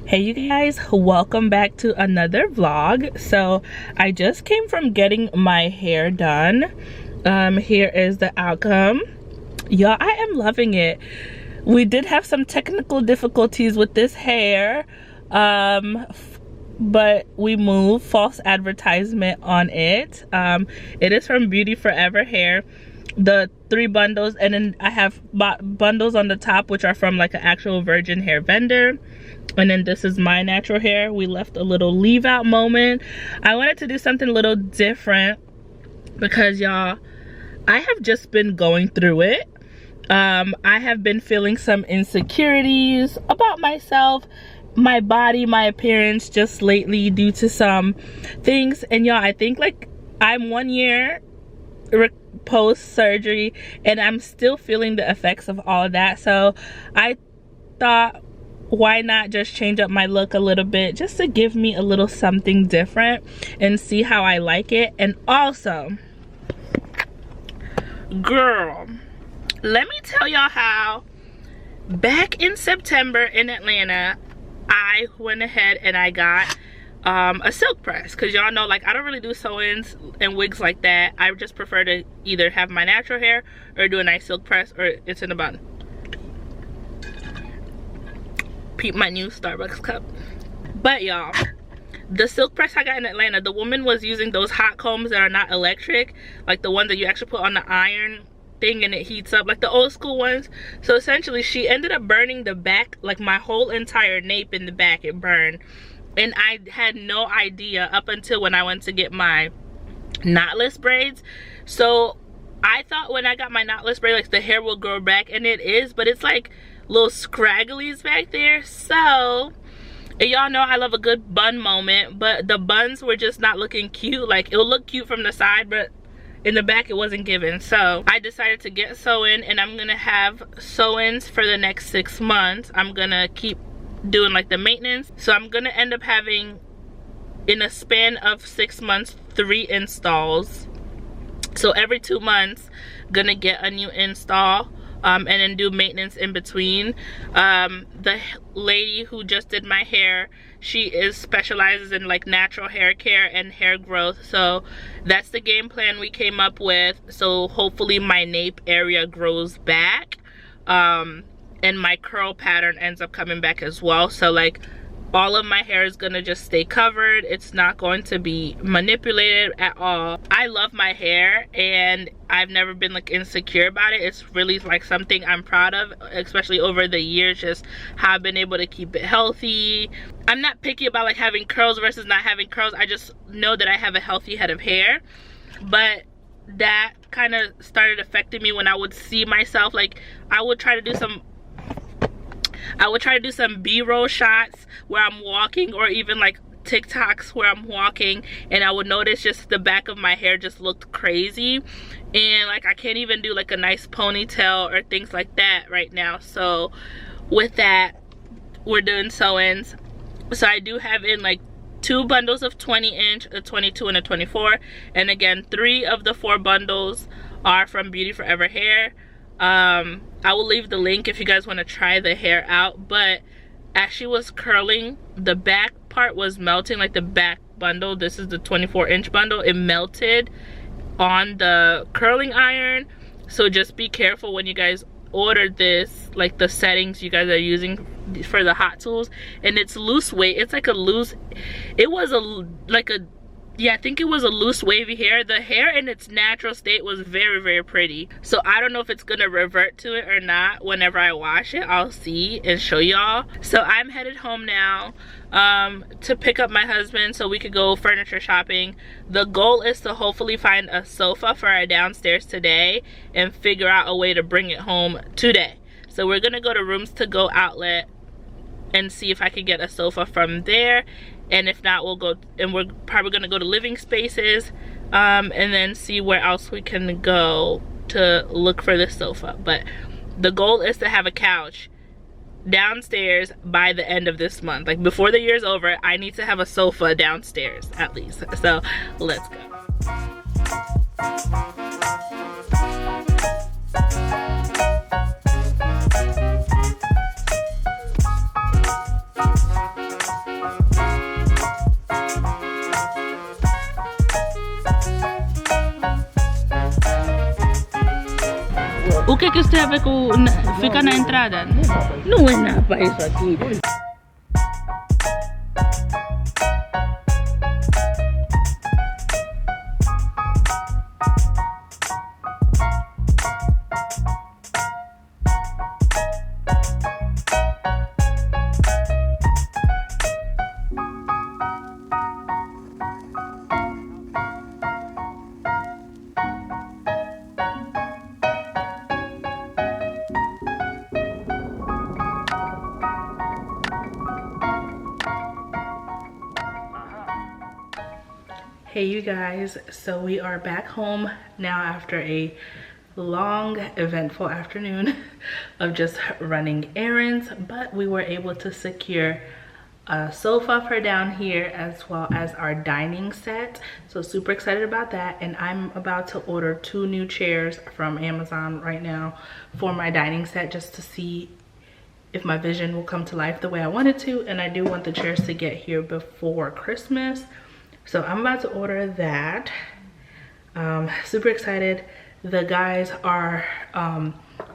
Hey you guys, welcome back to another vlog. So I just came from getting my hair done. Here is the outcome. Y'all, I am loving it. We did have some technical difficulties with this hair, but we moved. False advertisement on it. It is from Beauty Forever Hair. The 3 bundles, and then I have bundles on the top which are from like an actual virgin hair vendor. And then this is my natural hair. We left a little leave out moment. I wanted to do something a little different because y'all, I have just been going through it. I have been feeling some insecurities about myself, my body, my appearance just lately due to some things. And y'all, I think like I'm 1 year post surgery and I'm still feeling the effects of all of that. So I thought, why not just change up my look a little bit just to give me a little something different and see how I like it. And also, girl, let me tell y'all how back in September in Atlanta I went ahead and I got a silk press, because y'all know like I don't really do sew-ins and wigs like that. I just prefer to either have my natural hair or do a nice silk press, or it's in a bun. Peep my new Starbucks cup. But y'all, the silk press I got in Atlanta, the woman was using those hot combs that are not electric, like the one that you actually put on the iron thing and it heats up, like the old school ones. So essentially she ended up burning the back, like my whole entire nape in the back, it burned. And I had no idea up until when I went to get my knotless braids. So I thought when I got my knotless braid, like the hair will grow back, and it is, but it's like little scragglies back there. So y'all know I love a good bun moment, but the buns were just not looking cute. Like it'll look cute from the side, but in the back it wasn't given. So I decided to get sew-in, and I'm gonna have sew-ins for the next 6 months. I'm gonna keep doing like the maintenance. So I'm gonna end up having, in a span of 6 months, 3 installs. So every 2 months gonna get a new install, and then do maintenance in between. The lady who just did my hair, she specializes in like natural hair care and hair growth. So that's the game plan we came up with. So hopefully my nape area grows back, and my curl pattern ends up coming back as well. So like all of my hair is gonna just stay covered. It's not going to be manipulated at all. I love my hair and I've never been like insecure about it. It's really like something I'm proud of, especially over the years, just how I've been able to keep it healthy. I'm not picky about like having curls versus not having curls. I just know that I have a healthy head of hair. But that kind of started affecting me when I would see myself, like I would try to do some B-roll shots where I'm walking, or even like TikToks where I'm walking, and I would notice just the back of my hair just looked crazy, and like I can't even do like a nice ponytail or things like that right now. So with that, we're doing sew-ins. So I do have in like 2 bundles of 20-inch, a 22 and a 24, and again 3 of the 4 bundles are from Beauty Forever Hair. I will leave the link if you guys want to try the hair out. But as she was curling, the back part was melting, like the back bundle, this is the 24-inch bundle, it melted on the curling iron. So just be careful when you guys order this, like the settings you guys are using for the hot tools. And it's loose weight, it's like a loose, it was yeah, I think it was a loose wavy hair. The hair in its natural state was very, very pretty. So I don't know if it's gonna revert to it or not. Whenever I wash it, I'll see and show y'all. So I'm headed home now to pick up my husband so we could go furniture shopping. The goal is to hopefully find a sofa for our downstairs today and figure out a way to bring it home today. So we're gonna go to Rooms To Go outlet and see if I could get a sofa from there. And if not, we'll go, and we're probably gonna go to Living Spaces, and then see where else we can go to look for this sofa. But the goal is to have a couch downstairs by the end of this month. Like before the year's over, I need to have a sofa downstairs at least. So let's go. O que é que isso tem a ver com ficar na entrada? Não é nada para isso aqui. Hey you guys, so we are back home now after a long eventful afternoon of just running errands, but we were able to secure a sofa for down here as well as our dining set, so super excited about that. And I'm about to order 2 new chairs from Amazon right now for my dining set, just to see if my vision will come to life the way I want it to. And I do want the chairs to get here before Christmas, so I'm about to order that. Super excited. The guys are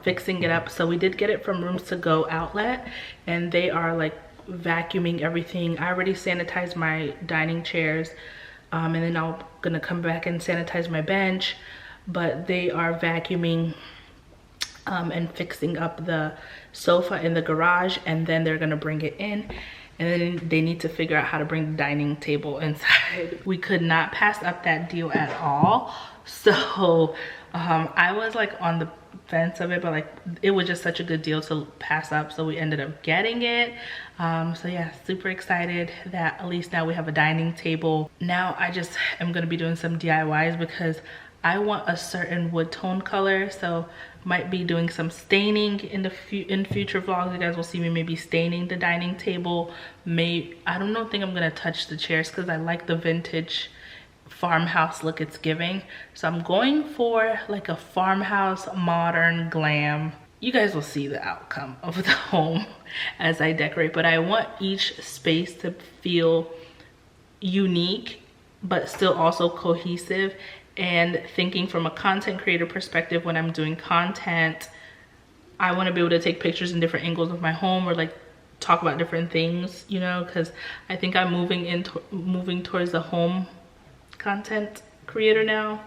fixing it up. So we did get it from Rooms to Go outlet, and they are like vacuuming everything. I already sanitized my dining chairs, and then I'm gonna come back and sanitize my bench, but they are vacuuming and fixing up the sofa in the garage, and then they're gonna bring it in. And then they need to figure out how to bring the dining table inside. We could not pass up that deal at all. So I was like on the fence of it, but like it was just such a good deal to pass up. So we ended up getting it. So yeah, super excited that at least now we have a dining table. Now I just am gonna be doing some DIYs because I want a certain wood tone color. So might be doing some staining in future vlogs. You guys will see me maybe staining the dining table. I don't think I'm gonna touch the chairs because I like the vintage farmhouse look it's giving. So I'm going for like a farmhouse modern glam. You guys will see the outcome of the home as I decorate, but I want each space to feel unique but still also cohesive. And thinking from a content creator perspective, when I'm doing content, I want to be able to take pictures in different angles of my home, or like talk about different things, you know, because I think I'm moving towards the home content creator now.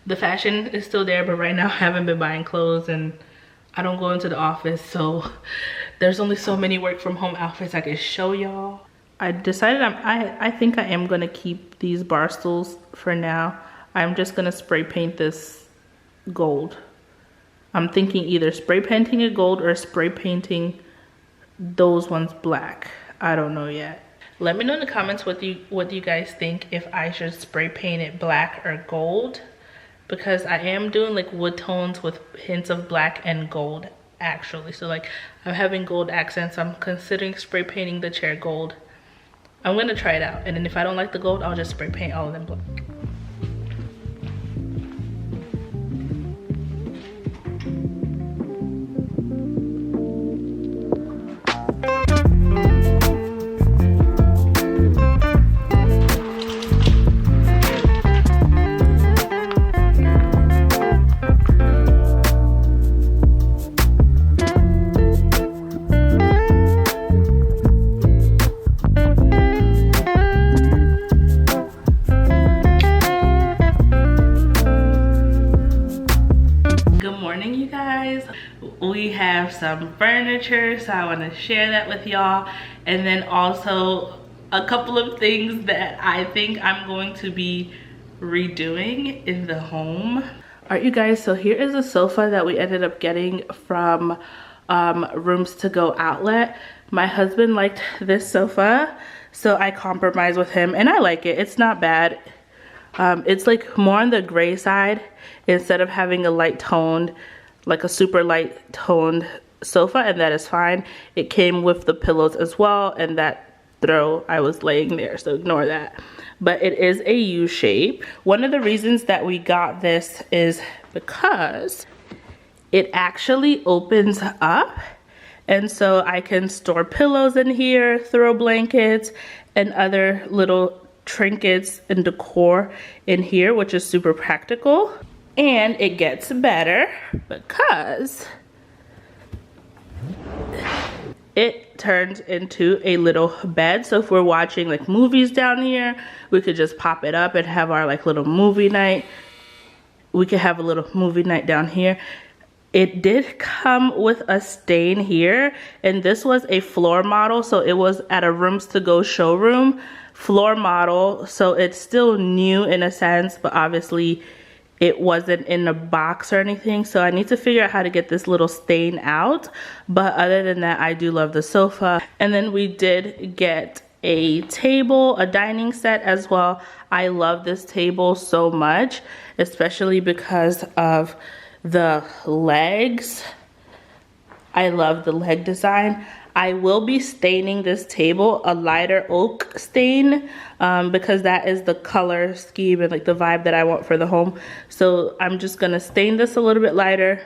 The fashion is still there, but right now I haven't been buying clothes and I don't go into the office, so there's only so many work from home outfits I can show y'all. I decided I think I am gonna keep these bar stools for now. I'm just gonna spray paint this gold. I'm thinking either spray painting it gold or spray painting those ones black. I don't know yet. Let me know in the comments what do you guys think, if I should spray paint it black or gold, because I am doing like wood tones with hints of black and gold actually. So like I'm having gold accents. I'm considering spray painting the chair gold. I'm gonna try it out, and then if I don't like the gold, I'll just spray paint all of them black. We have some furniture, so I want to share that with y'all, and then also a couple of things that I think I'm going to be redoing in the home. All right, you guys, so here is a sofa that we ended up getting from rooms to go outlet. My husband liked this sofa, so I compromised with him, and I like it. It's not bad. It's like more on the gray side instead of having a light toned, like a super light toned sofa, and that is fine. It came with the pillows as well, and that throw I was laying there, so ignore that. But it is a U shape. One of the reasons that we got this is because it actually opens up, and so I can store pillows in here, throw blankets, and other little trinkets and decor in here, which is super practical. And it gets better because it turns into a little bed. So if we're watching like movies down here, we could just pop it up and have our like little movie night. We could have a little movie night down here. It did come with a stain here, and this was a floor model, so it was at a rooms to go showroom floor model, so it's still new in a sense, but obviously it wasn't in a box or anything, so I need to figure out how to get this little stain out. But other than that, I do love the sofa. And then we did get a table, a dining set as well. I love this table so much, especially because of the legs. I love the leg design. I will be staining this table a lighter oak stain because that is the color scheme and like the vibe that I want for the home. So I'm just gonna stain this a little bit lighter.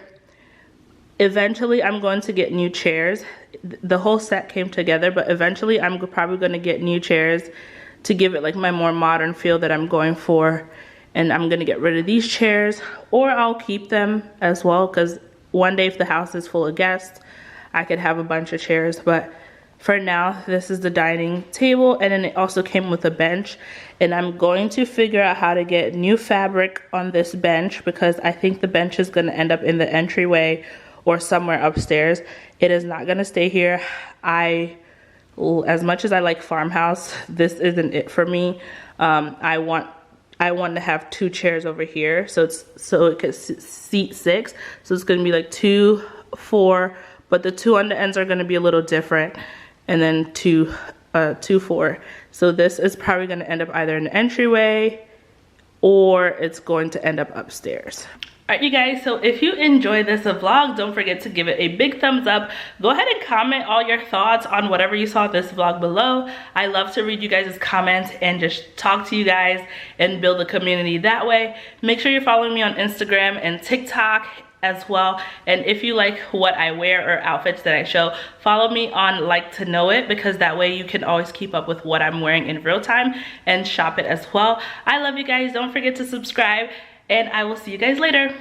Eventually I'm going to get new chairs. The whole set came together, but eventually I'm probably gonna get new chairs to give it like my more modern feel that I'm going for. And I'm gonna get rid of these chairs, or I'll keep them as well, because one day if the house is full of guests, I could have a bunch of chairs. But for now, this is the dining table, and then it also came with a bench. And I'm going to figure out how to get new fabric on this bench, because I think the bench is gonna end up in the entryway or somewhere upstairs. It is not gonna stay here. As much as I like farmhouse, this isn't it for me. I want to have 2 chairs over here, so it could seat 6. So it's gonna be like 2, 4, but the 2 on the ends are gonna be a little different, and then 2, 4. So this is probably gonna end up either in the entryway, or it's going to end up upstairs. Alright you guys, so if you enjoyed this vlog, don't forget to give it a big thumbs up. Go ahead and comment all your thoughts on whatever you saw this vlog below. I love to read you guys' comments and just talk to you guys and build a community that way. Make sure you're following me on Instagram and TikTok as well. And if you like what I wear or outfits that I show, follow me on Like to Know It, because that way you can always keep up with what I'm wearing in real time and shop it as well. I love you guys. Don't forget to subscribe, and I will see you guys later.